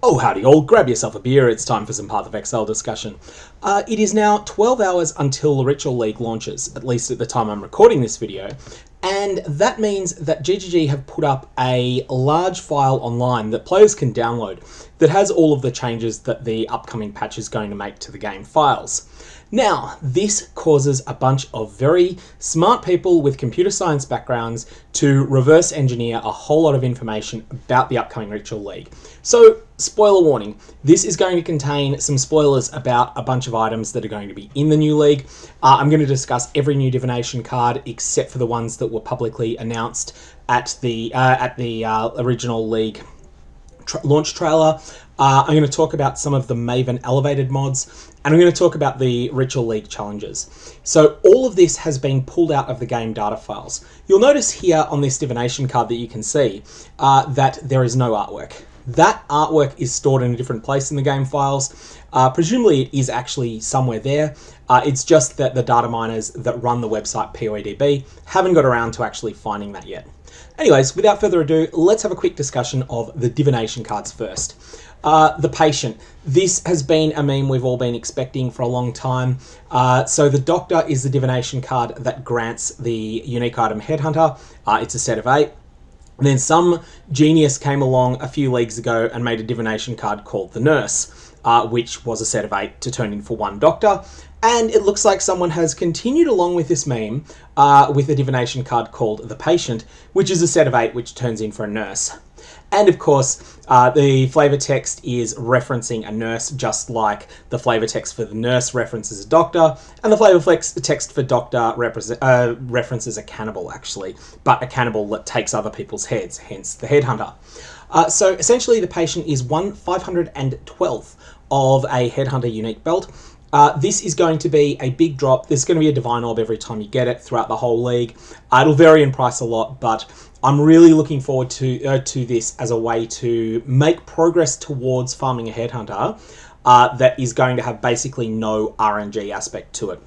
Oh, howdy all, grab yourself a beer, it's time for some Path of Exile discussion. It is now 12 hours until the Ritual League launches, at least at the time I'm recording this video, and that means that GGG have put up a large file online that players can download that has all of the changes that the upcoming patch is going to make to the game files. Now, this causes a bunch of very smart people with computer science backgrounds to reverse engineer a whole lot of information about the upcoming Ritual League. So, spoiler warning, this is going to contain some spoilers about a bunch of items that are going to be in the new league. I'm going to discuss every new divination card except for the ones that were publicly announced at the original league launch trailer. I'm going to talk about some of the Maven elevated mods, and I'm going to talk about the Ritual League challenges. So all of this has been pulled out of the game data files. You'll notice here on this divination card that you can see that there is no artwork. That artwork is stored in a different place in the game files. Presumably it is actually somewhere there. It's just that the data miners that run the website POEDB haven't got around to actually finding that yet. Anyways, without further ado, let's have a quick discussion of the divination cards first. The Patient. This has been a meme we've all been expecting for a long time. So the Doctor is the divination card that grants the unique item Headhunter. It's a set of 8. And then some genius came along a few leagues ago and made a divination card called the Nurse, which was a set of 8 to turn in for 1 Doctor. And it looks like someone has continued along with this meme with a divination card called the Patient, which is a set of 8 which turns in for a Nurse. And of course, the flavor text is referencing a nurse, just like the flavor text for the Nurse references a doctor, and the flavor text for Doctor references a cannibal, actually, but a cannibal that takes other people's heads, hence the Headhunter. So essentially, the Patient is 512th of a Headhunter unique belt. This is going to be a big drop. There's going to be a Divine Orb every time you get it throughout the whole league. It'll vary in price a lot, but I'm really looking forward to this as a way to make progress towards farming a Headhunter that is going to have basically no RNG aspect to it.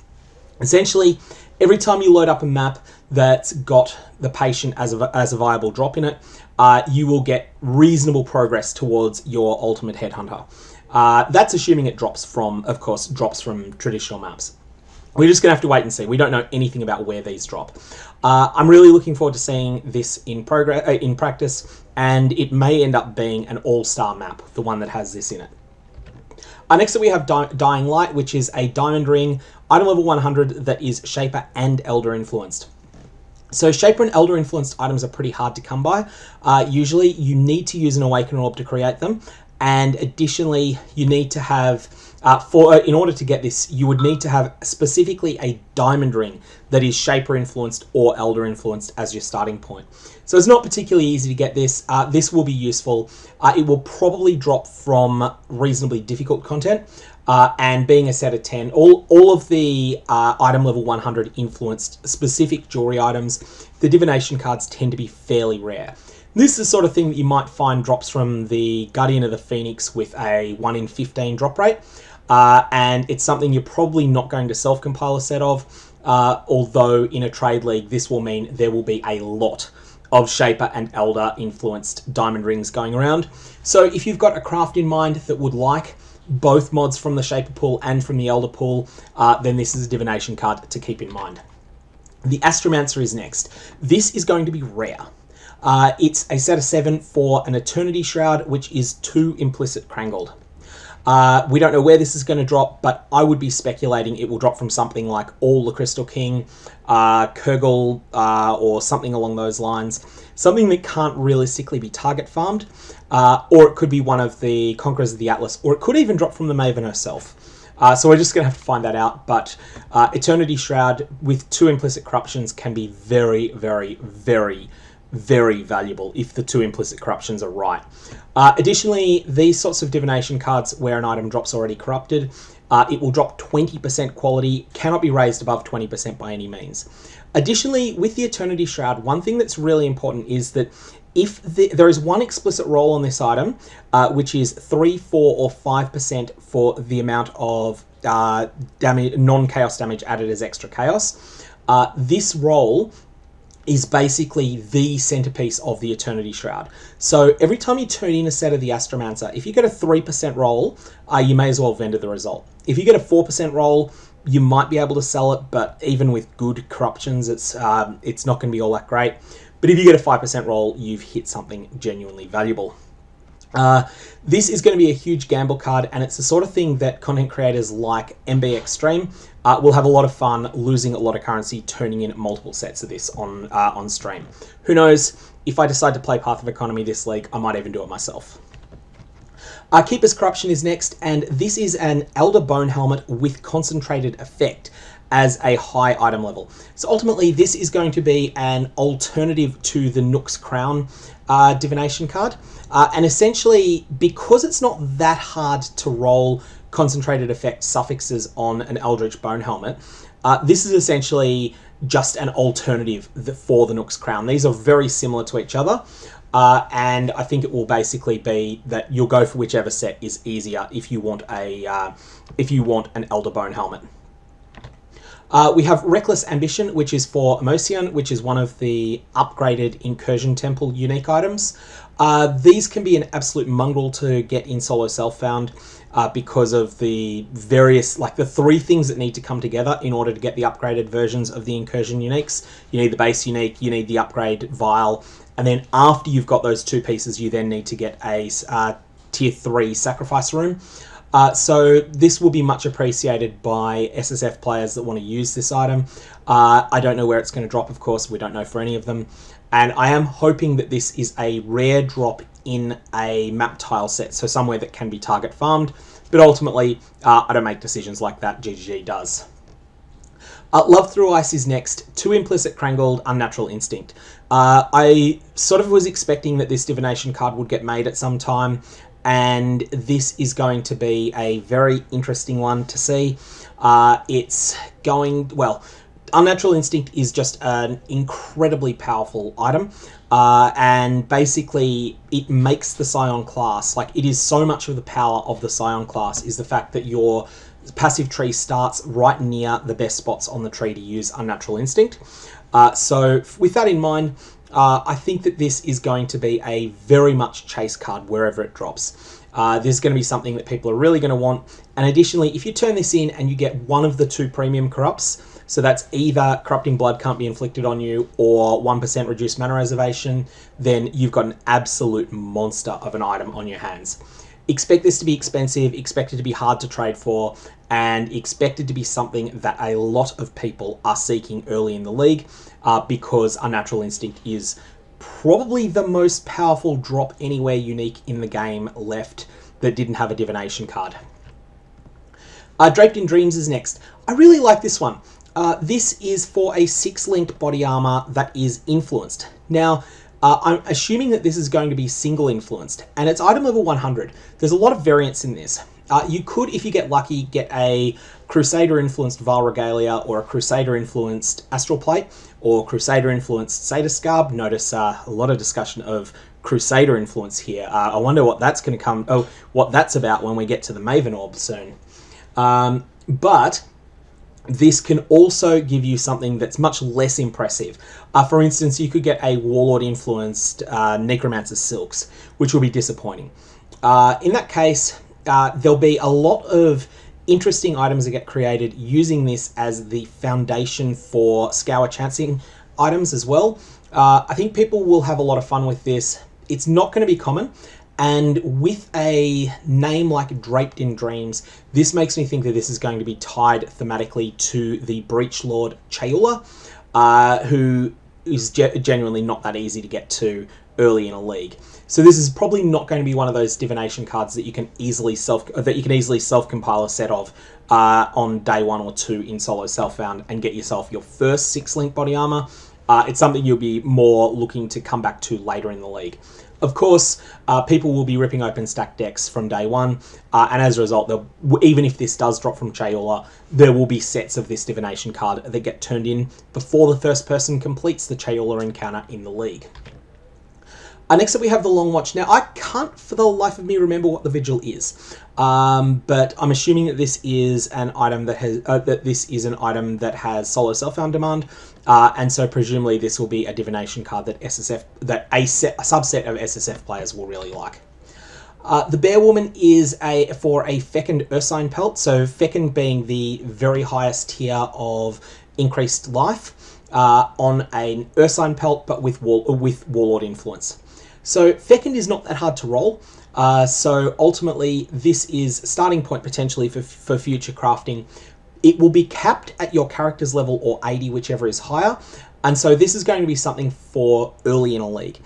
Essentially, every time you load up a map that's got the Patient as a viable drop in it, you will get reasonable progress towards your ultimate Headhunter. That's assuming it drops from traditional maps. We're just going to have to wait and see. We don't know anything about where these drop. I'm really looking forward to seeing this in practice, and it may end up being an all-star map, the one that has this in it. Next up we have Dying Light, which is a diamond ring, item level 100 that is Shaper and Elder influenced. So Shaper and Elder influenced items are pretty hard to come by. Usually you need to use an Awaken Orb to create them, and additionally you need to have in order to get this, you would need to have specifically a diamond ring that is Shaper influenced or Elder influenced as your starting point. So it's not particularly easy to get this. This will be useful. It will probably drop from reasonably difficult content, and being a set of 10, all of the item level 100 influenced specific jewelry items, the divination cards tend to be fairly rare. This is the sort of thing that you might find drops from the Guardian of the Phoenix with a 1 in 15 drop rate. And it's something you're probably not going to self-compile a set of, although in a trade league this will mean there will be a lot of Shaper and Elder influenced diamond rings going around. So if you've got a craft in mind that would like both mods from the Shaper pool and from the Elder pool, then this is a divination card to keep in mind. The Astromancer is next. This is going to be rare. It's a set of 7 for an Eternity Shroud, which is 2 implicit Crangled. We don't know where this is going to drop, but I would be speculating it will drop from something like All the Crystal King, Kurgle, or something along those lines. Something that can't realistically be target farmed, or it could be one of the Conquerors of the Atlas, or it could even drop from the Maven herself. So we're just going to have to find that out, but Eternity Shroud with 2 implicit corruptions can be very, very, very, very valuable if the 2 implicit corruptions are right. Additionally, these sorts of divination cards where an item drops already corrupted, it will drop 20% quality, cannot be raised above 20% by any means. Additionally, with the Eternity Shroud, one thing that's really important is that if there is one explicit roll on this item, which is 3, 4, or 5% for the amount of non-chaos damage added as extra chaos, this roll is basically the centerpiece of the Eternity Shroud. So every time you turn in a set of the Astromancer, if you get a 3% roll, you may as well vendor the result. If you get a 4% roll, you might be able to sell it, but even with good corruptions, it's not going to be all that great. But if you get a 5% roll, you've hit something genuinely valuable. This is going to be a huge gamble card, and it's the sort of thing that content creators like MB Extreme will have a lot of fun losing a lot of currency turning in multiple sets of this on stream. Who knows, if I decide to play Path of Economy this league, I might even do it myself. Keeper's Corruption is next, and this is an Elder Bone Helmet with concentrated effect as a high item level. So ultimately, this is going to be an alternative to the Nook's Crown divination card. And essentially, because it's not that hard to roll concentrated effect suffixes on an Eldritch Bone Helmet, this is essentially just an alternative for the Nook's Crown. These are very similar to each other. And I think it will basically be that you'll go for whichever set is easier if you want an Elder Bone Helmet. We have Reckless Ambition, which is for Emocion, which is one of the upgraded Incursion Temple unique items. These can be an absolute mongrel to get in solo self-found because of the various, like the three things that need to come together in order to get the upgraded versions of the Incursion uniques. You need the base unique, you need the upgrade vial, and then after you've got those two pieces, you then need to get a tier 3 sacrifice room. So this will be much appreciated by SSF players that want to use this item. I don't know where it's going to drop, of course. We don't know for any of them. And I am hoping that this is a rare drop in a map tile set, so somewhere that can be target farmed. But ultimately, I don't make decisions like that. GGG does. Love Through Ice is next. 2 Implicit Krangled, Unnatural Instinct. I sort of was expecting that this divination card would get made at some time, and this is going to be a very interesting one to see. It's going, well, Unnatural Instinct is just an incredibly powerful item, and basically it makes the Scion class, like it is so much of the power of the Scion class is the fact that your passive tree starts right near the best spots on the tree to use Unnatural Instinct. So with that in mind, I think that this is going to be a very much chase card wherever it drops. This is going to be something that people are really going to want. And additionally, if you turn this in and you get one of the 2 premium corrupts, so that's either Corrupting Blood can't be inflicted on you or 1% reduced mana reservation, then you've got an absolute monster of an item on your hands. Expect this to be expensive, expect it to be hard to trade for, and expect it to be something that a lot of people are seeking early in the league because Unnatural Instinct is probably the most powerful drop anywhere unique in the game left that didn't have a divination card. Draped in Dreams is next. I really like this one. This is for a 6-linked body armor that is influenced. Now, I'm assuming that this is going to be single influenced, and it's item level 100. There's a lot of variance in this. You could, if you get lucky, get a Crusader influenced Vile Regalia, or a Crusader influenced Astral Plate, or Crusader influenced Satyr Scarb. Notice a lot of discussion of Crusader influence here. I wonder what that's going to come. Oh, what that's about when we get to the Maven Orb soon. But this can also give you something that's much less impressive. For instance, you could get a Warlord-influenced Necromancer's Silks, which will be disappointing. In that case, there'll be a lot of interesting items that get created using this as the foundation for Scour Chancing items as well. I think people will have a lot of fun with this. It's not going to be common. And with a name like Draped in Dreams, this makes me think that this is going to be tied thematically to the Breach Lord Chayula, who is genuinely not that easy to get to early in a league. So this is probably not going to be one of those divination cards that you can easily self-compile a set of on day 1 or 2 in solo self-found and get yourself your first 6-link body armor. It's something you'll be more looking to come back to later in the league. Of course, people will be ripping open stacked decks from day 1, and as a result, even if this does drop from Chayula, there will be sets of this divination card that get turned in before the first person completes the Chayula encounter in the league. Next up we have the Long Watch. Now, I can't for the life of me remember what the Vigil is, but I'm assuming that this is an item that has solo self-found demand. and so presumably this will be a divination card that a subset of SSF players will really like. The Bear Woman is for a Fecund Ursine Pelt, so Fecund being the very highest tier of increased life on an Ursine Pelt, but with Warlord influence. So Fecund is not that hard to roll, so ultimately this is a starting point potentially for future crafting. It will be capped at your character's level or 80, whichever is higher, and so this is going to be something for early in a league.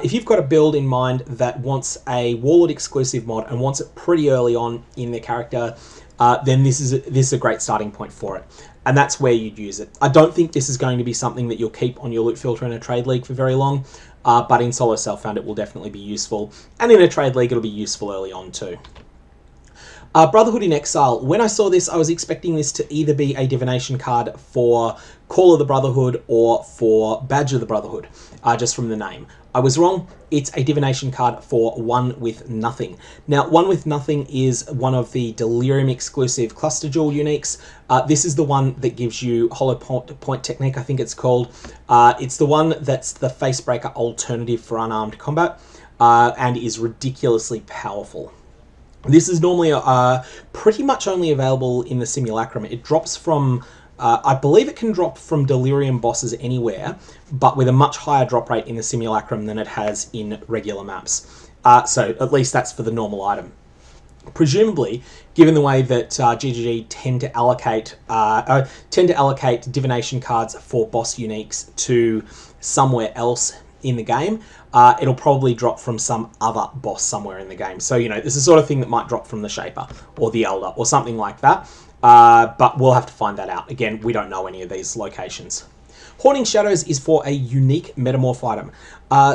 If you've got a build in mind that wants a Warlord exclusive mod and wants it pretty early on in the character, then this is a great starting point for it. And that's where you'd use it. I don't think this is going to be something that you'll keep on your loot filter in a trade league for very long, but in solo self-found it will definitely be useful. And in a trade league it'll be useful early on too. Brotherhood in Exile. When I saw this, I was expecting this to either be a divination card for Call of the Brotherhood or for Badge of the Brotherhood, just from the name. I was wrong. It's a divination card for One With Nothing. Now, One With Nothing is one of the Delirium exclusive Cluster Jewel uniques. This is the one that gives you Hollow Point Technique, I think it's called. It's the one that's the Facebreaker alternative for unarmed combat, and is ridiculously powerful. This is normally pretty much only available in the Simulacrum. It drops from, I believe it can drop from Delirium bosses anywhere, but with a much higher drop rate in the Simulacrum than it has in regular maps. So at least that's for the normal item. Presumably, given the way that GGG tend to allocate divination cards for boss uniques to somewhere else in the game, it'll probably drop from some other boss somewhere in the game. So, you know, this is the sort of thing that might drop from the Shaper or the Elder or something like that. But we'll have to find that out. Again, we don't know any of these locations. Hoarding Shadows is for a unique metamorph item.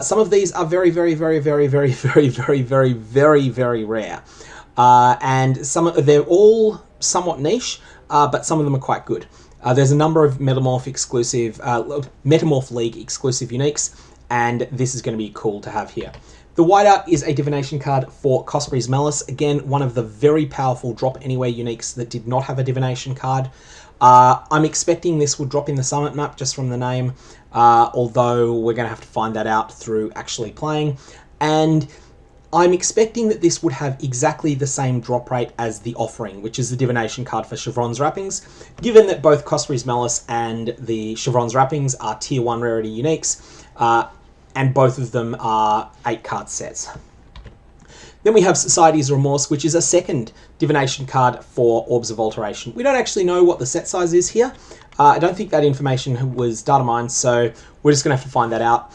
Some of these are very, very, very, very, very, very, very, very, very, very rare. And they're all somewhat niche, but some of them are quite good. There's a number of Metamorph League exclusive uniques, and this is going to be cool to have here. The Whiteout is a divination card for Cosprey's Malice. Again, one of the very powerful drop anywhere uniques that did not have a divination card. I'm expecting this would drop in the Summit map just from the name, although we're going to have to find that out through actually playing. And I'm expecting that this would have exactly the same drop rate as the Offering, which is the divination card for Chevron's Wrappings, given that both Cosprey's Malice and the Chevron's Wrappings are tier 1 rarity uniques, and both of them are 8-card sets. Then we have Society's Remorse, which is a second divination card for Orbs of Alteration. We don't actually know what the set size is here. I don't think that information was data mined, so we're just going to have to find that out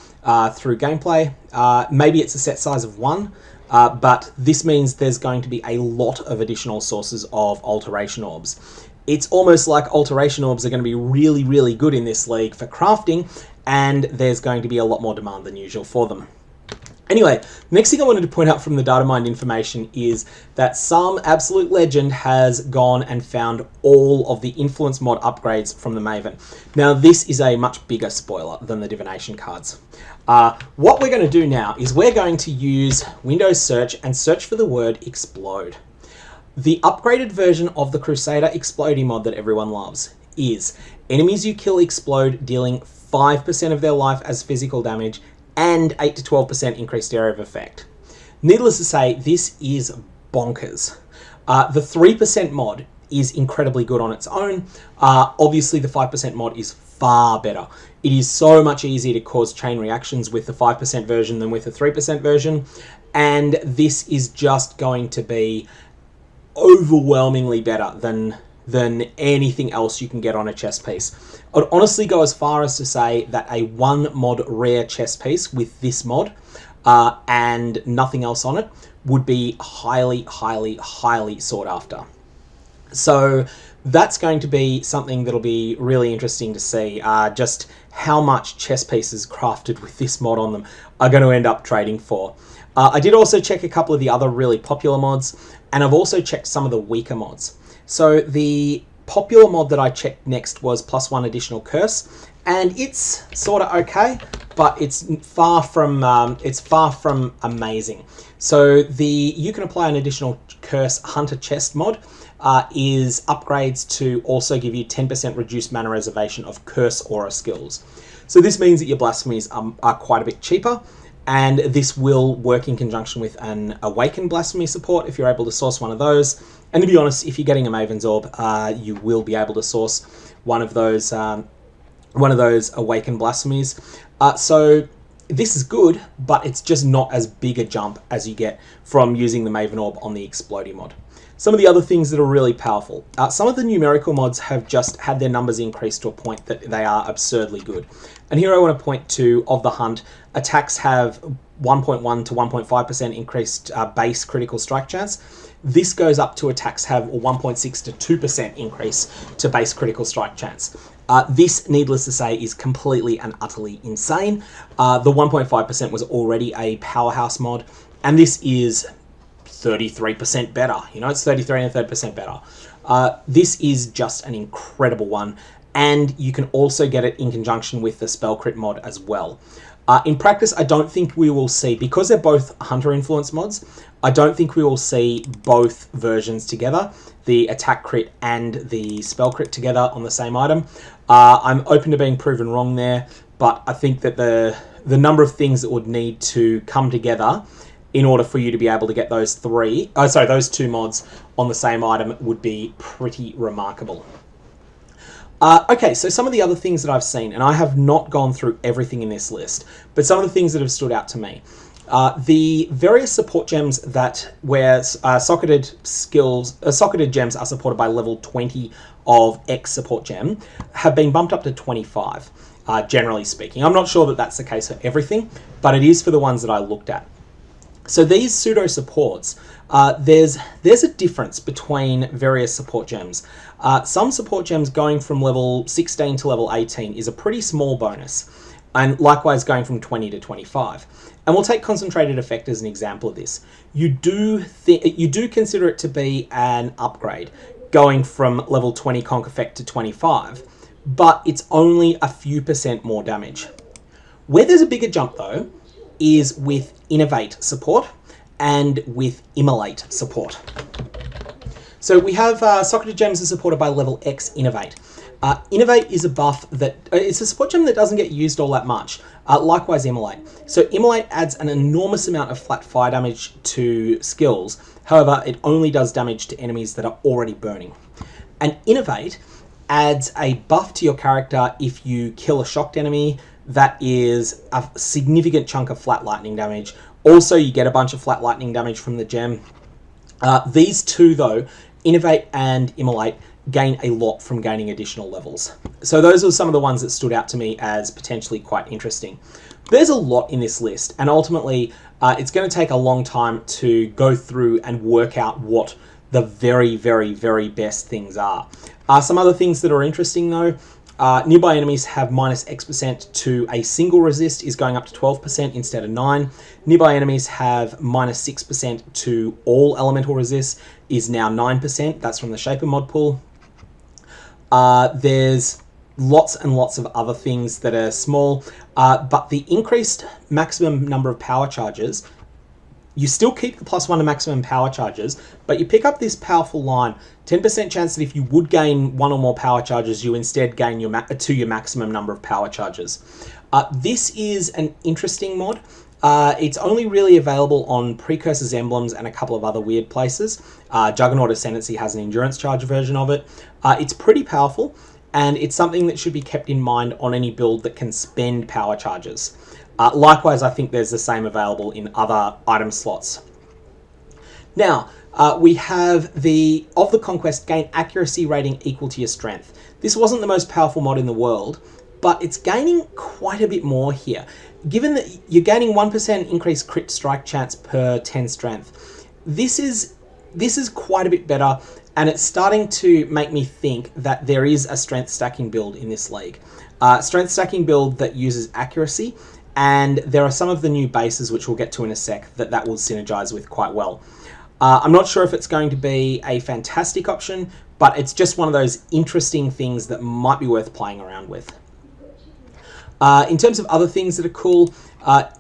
through gameplay. Maybe it's a set size of 1, but this means there's going to be a lot of additional sources of Alteration Orbs. It's almost like Alteration Orbs are going to be really, really good in this league for crafting, and there's going to be a lot more demand than usual for them. Anyway, the next thing I wanted to point out from the Datamined information is that some absolute legend has gone and found all of the Influence mod upgrades from the Maven. Now, this is a much bigger spoiler than the divination cards. What we're going to do now is we're going to use Windows Search and search for the word Explode. The upgraded version of the Crusader Exploding mod that everyone loves is enemies you kill explode, dealing 5% of their life as physical damage and 8 to 12% increased area of effect. Needless to say, this is bonkers. The 3% mod is incredibly good on its own. Obviously, the 5% mod is far better. It is so much easier to cause chain reactions with the 5% version than with the 3% version, and this is just going to be overwhelmingly better than anything else you can get on a chess piece. I'd honestly go as far as to say that a 1 mod rare chess piece with this mod and nothing else on it would be highly, highly, highly sought after. So that's going to be something that'll be really interesting to see, just how much chess pieces crafted with this mod on them are going to end up trading for. I did also check a couple of the other really popular mods, and I've also checked some of the weaker mods. So the popular mod that I checked next was +1 additional curse, and it's sort of okay, but it's far from amazing. So you can apply an additional Curse Hunter Chest mod, is upgrades to also give you 10% reduced mana reservation of Curse Aura skills. So this means that your Blasphemies are quite a bit cheaper, and this will work in conjunction with an Awakened Blasphemy support if you're able to source one of those. And to be honest, if you're getting a Maven's Orb, you will be able to source one of those Awakened Blasphemies. So this is good, but it's just not as big a jump as you get from using the Maven Orb on the Explodey mod. Some of the other things that are really powerful. Some of the numerical mods have just had their numbers increased to a point that they are absurdly good. And here I want to point to, of the Hunt, attacks have 1.1 to 1.5% increased base critical strike chance. This goes up to attacks have a 1.6 to 2% increase to base critical strike chance. This, needless to say, is completely and utterly insane. The 1.5% was already a powerhouse mod, and this is 33% better. You know, it's 33 and 30% better. This is just an incredible one, and you can also get it in conjunction with the Spell Crit mod as well. In practice, I don't think we will see, because they're both Hunter influence mods, I don't think we will see both versions together, the attack crit and the spell crit together on the same item. I'm open to being proven wrong there, but I think that the number of things that would need to come together in order for you to be able to get those those two mods on the same item would be pretty remarkable. Okay, so some of the other things that I've seen, and I have not gone through everything in this list, but some of the things that have stood out to me. The various support gems where socketed gems are supported by level 20 of X support gem have been bumped up to 25, generally speaking. I'm not sure that that's the case for everything, but it is for the ones that I looked at. So these pseudo supports, there's a difference between various support gems. Some support gems going from level 16 to level 18 is a pretty small bonus, and likewise going from 20 to 25. And we'll take Concentrated Effect as an example of this. You do consider it to be an upgrade, going from level 20 Conc Effect to 25, but it's only a few % more damage. Where there's a bigger jump though, is with Innovate support and with Immolate support. So we have Socketed Gems are supported by level X Innovate. Innovate is a buff that, it's a support gem that doesn't get used all that much. Likewise Immolate. So Immolate adds an enormous amount of flat fire damage to skills. However, it only does damage to enemies that are already burning. And Innovate adds a buff to your character if you kill a shocked enemy. That is a significant chunk of flat lightning damage. Also, you get a bunch of flat lightning damage from the gem. These two, though, Innovate and Immolate, gain a lot from gaining additional levels. So those are some of the ones that stood out to me as potentially quite interesting. There's a lot in this list, and ultimately it's going to take a long time to go through and work out what the very, very, very best things are. Some other things that are interesting though, nearby enemies have minus X% to a single resist is going up to 12% instead of 9. Nearby enemies have minus 6% to all elemental resists is now 9%. That's from the Shaper mod pool. There's lots and lots of other things that are small, but the increased maximum number of power charges, you still keep the +1 to maximum power charges, but you pick up this powerful line, 10% chance that if you would gain 1 or more power charges, you instead gain your maximum number of power charges. This is an interesting mod. It's only really available on Precursor's Emblems and a couple of other weird places. Juggernaut Ascendancy has an endurance charge version of it. It's pretty powerful, and it's something that should be kept in mind on any build that can spend power charges. Likewise, I think there's the same available in other item slots. Now, we have of the Conquest, gain accuracy rating equal to your strength. This wasn't the most powerful mod in the world, but it's gaining quite a bit more here. Given that you're gaining 1% increased crit strike chance per 10 strength, this is quite a bit better, and it's starting to make me think that there is a strength stacking build in this league. Strength stacking build that uses accuracy, and there are some of the new bases, which we'll get to in a sec, that will synergize with quite well. I'm not sure if it's going to be a fantastic option, but it's just one of those interesting things that might be worth playing around with. In terms of other things that are cool,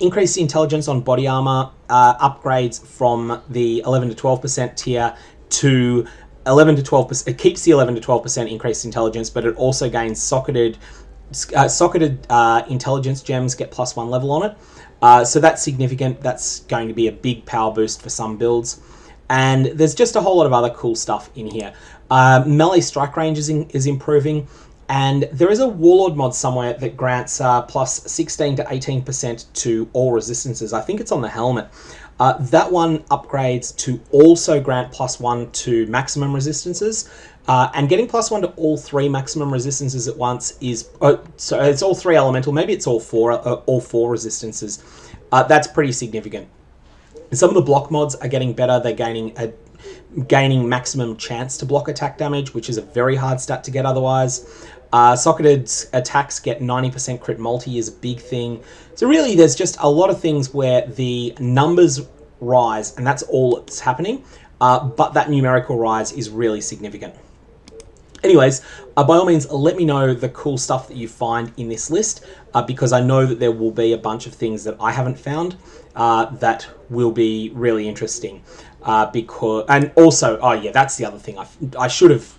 increase the intelligence on body armor, upgrades from the 11 to 12% tier to 11 to 12%. It keeps the 11 to 12% increased intelligence, but it also gains socketed intelligence gems, get +1 level on it. So that's significant. That's going to be a big power boost for some builds. And there's just a whole lot of other cool stuff in here. Melee strike range is improving. And there is a Warlord mod somewhere that grants +16 to 18% to all resistances. I think it's on the helmet. That one upgrades to also grant +1 to maximum resistances. And getting +1 to all 3 maximum resistances at once is... so it's all 3 elemental. Maybe it's all 4 resistances. That's pretty significant. Some of the block mods are getting better. They're gaining maximum chance to block attack damage, which is a very hard stat to get otherwise. Socketed attacks get 90% crit multi is a big thing. So really there's just a lot of things where the numbers rise, and that's all that's happening. But that numerical rise is really significant. Anyways, by all means, let me know the cool stuff that you find in this list, because I know that there will be a bunch of things that I haven't found that will be really interesting. And also, oh yeah, that's the other thing. I should have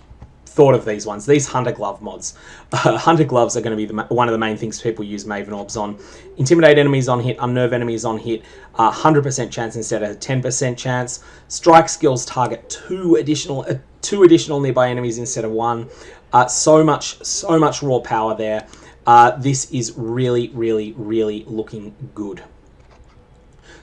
thought of these ones. These Hunter Glove mods. Hunter Gloves are going to be one of the main things people use Maven Orbs on. Intimidate enemies on hit, unnerve enemies on hit, 100% chance instead of 10% chance. Strike skills target two additional nearby enemies instead of 1. So much raw power there. This is really, really, really looking good.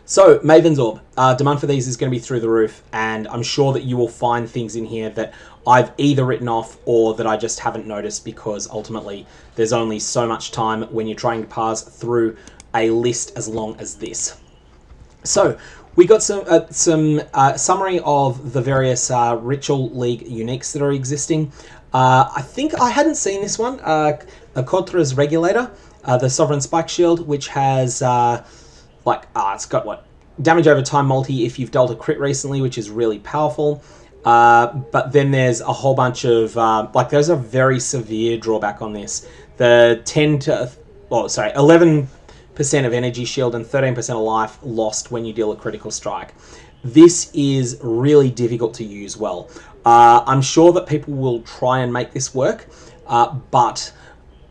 So, Maven's Orb. Demand for these is going to be through the roof, and I'm sure that you will find things in here that I've either written off or that I just haven't noticed, because ultimately there's only so much time when you're trying to parse through a list as long as this. So, we got some summary of the various Ritual League uniques that are existing. I think I hadn't seen this one. Kotra's Regulator, the Sovereign Spike Shield, which has... it's got what? Damage over time multi if you've dealt a crit recently, which is really powerful. But then there's a whole bunch of, there's a very severe drawback on this. The 11% of energy shield and 13% of life lost when you deal a critical strike. This is really difficult to use well. I'm sure that people will try and make this work, but...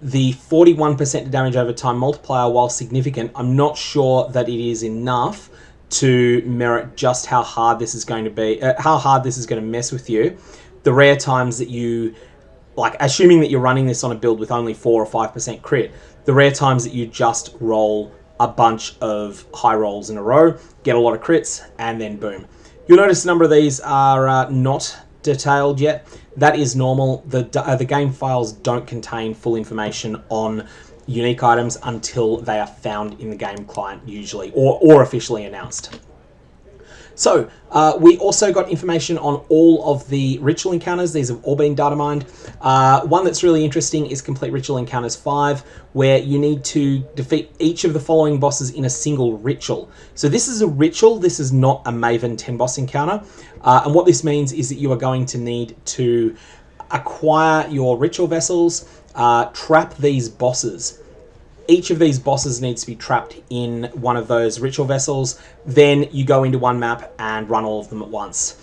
the 41% damage over time multiplier, while significant, I'm not sure that it is enough to merit just how hard this is going to be, how hard this is going to mess with you. The rare times that you, assuming that you're running this on a build with only 4 or 5% crit, the rare times that you just roll a bunch of high rolls in a row, get a lot of crits, and then boom. You'll notice a number of these are not detailed yet. That is normal. The game files don't contain full information on unique items until they are found in the game client, usually, or officially announced. So, we also got information on all of the ritual encounters. These have all been data mined. One that's really interesting is Complete Ritual Encounters 5, where you need to defeat each of the following bosses in a single ritual. So this is a ritual, this is not a Maven 10 boss encounter. And what this means is that you are going to need to acquire your ritual vessels, trap these bosses. Each of these bosses needs to be trapped in one of those ritual vessels. Then you go into one map and run all of them at once.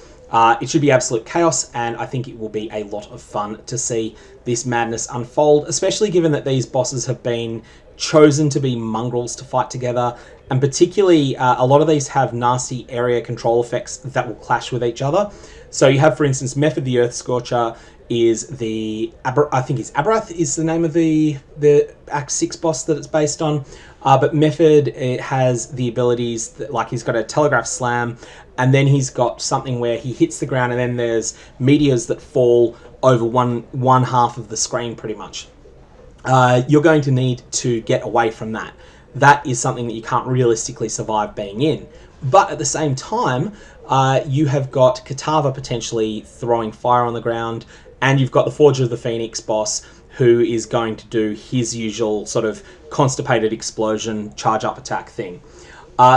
It should be absolute chaos, and I think it will be a lot of fun to see this madness unfold, especially given that these bosses have been chosen to be mongrels to fight together, and particularly a lot of these have nasty area control effects that will clash with each other. So you have, for instance, Method the Earth Scorcher is the, I think it's Aberrath is the name of the Act 6 boss that it's based on. But Method, it has the abilities, that, he's got a Telegraph Slam, and then he's got something where he hits the ground and then there's meteors that fall over one half of the screen pretty much. You're going to need to get away from that. That is something that you can't realistically survive being in. But at the same time, you have got Katava potentially throwing fire on the ground, and you've got the Forger of the Phoenix boss, who is going to do his usual sort of constipated explosion charge up attack thing.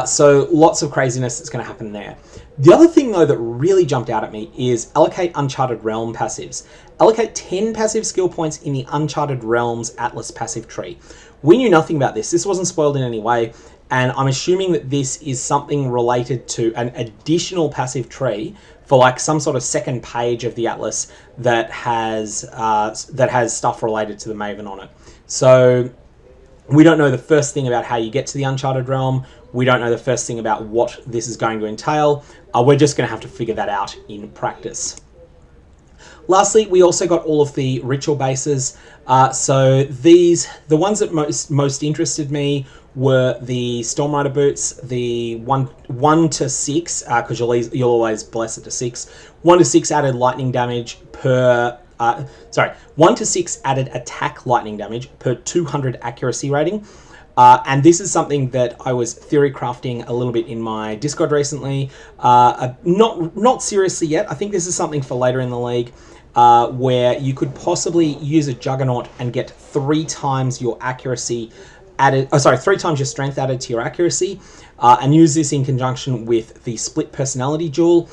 So lots of craziness that's going to happen there. The other thing, though, that really jumped out at me is allocate Uncharted Realm passives. Allocate 10 passive skill points in the Uncharted Realms Atlas passive tree. We knew nothing about this. This wasn't spoiled in any way, and I'm assuming that this is something related to an additional passive tree for like some sort of second page of the Atlas that has stuff related to the Maven on it. So we don't know the first thing about how you get to the Uncharted Realm. We don't know the first thing about what this is going to entail. We're just going to have to figure that out in practice. Lastly, we also got all of the ritual bases. So the ones that most interested me were the Stormrider boots, the 1 to 6, because you'll always bless it to 6. 1 to 6 added lightning damage per 1 to 6 added attack lightning damage per 200 accuracy rating. And this is something that I was theory crafting a little bit in my Discord recently. Not seriously yet. I think this is something for later in the league, where you could possibly use a Juggernaut and get 3 times your accuracy added. 3 times your strength added to your accuracy, and use this in conjunction with the split personality jewel,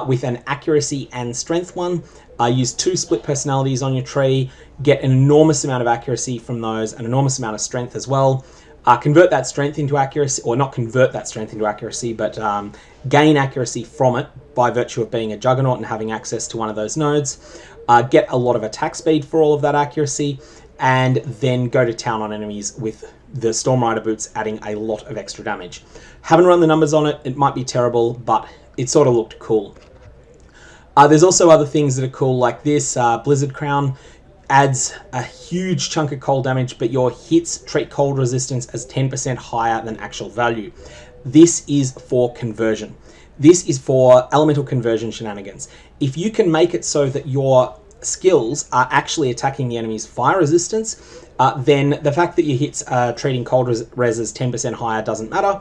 with an accuracy and strength one. Use 2 split personalities on your tree, get an enormous amount of accuracy from those, an enormous amount of strength as well. Convert that strength into accuracy, or not convert that strength into accuracy, but gain accuracy from it by virtue of being a Juggernaut and having access to one of those nodes. Get a lot of attack speed for all of that accuracy, and then go to town on enemies with the Stormrider boots adding a lot of extra damage. Haven't run the numbers on it. It might be terrible, but it sort of looked cool. There's also other things that are cool, like this Blizzard Crown adds a huge chunk of cold damage, but your hits treat cold resistance as 10% higher than actual value. This is for conversion. This is for elemental conversion shenanigans. If you can make it so that your skills are actually attacking the enemy's fire resistance, then the fact that your hits are treating cold res as 10% higher doesn't matter.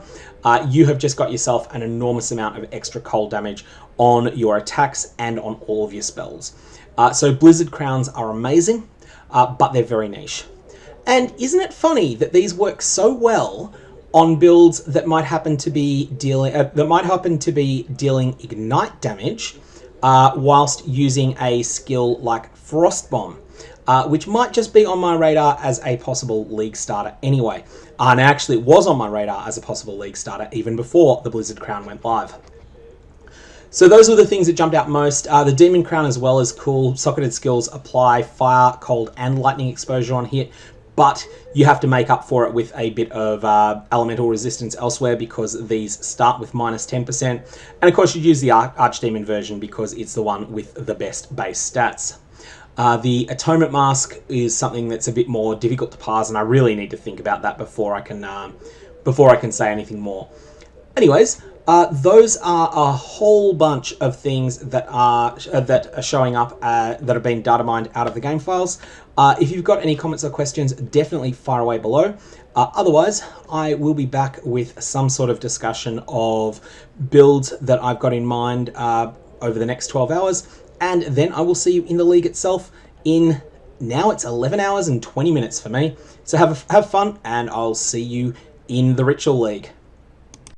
You have just got yourself an enormous amount of extra cold damage on your attacks and on all of your spells. So Blizzard Crowns are amazing, but they're very niche. And isn't it funny that these work so well on builds that might happen to be dealing ignite damage, whilst using a skill like Frost Bomb, which might just be on my radar as a possible league starter anyway. And actually it was on my radar as a possible league starter even before the Blizzard Crown went live. So those were the things that jumped out most. The Demon Crown as well is cool. Socketed skills apply fire, cold, and lightning exposure on hit, but you have to make up for it with a bit of elemental resistance elsewhere, because these start with minus 10%. And of course you use the Archdemon version because it's the one with the best base stats. The Atonement Mask is something that's a bit more difficult to parse, and I really need to think about that before I can say anything more. Anyways, those are a whole bunch of things that are showing up that have been data mined out of the game files. If you've got any comments or questions, definitely fire away below. Otherwise, I will be back with some sort of discussion of builds that I've got in mind over the next 12 hours, and then I will see you in the league itself in, now it's 11 hours and 20 minutes for me. So have fun, and I'll see you in the Ritual League.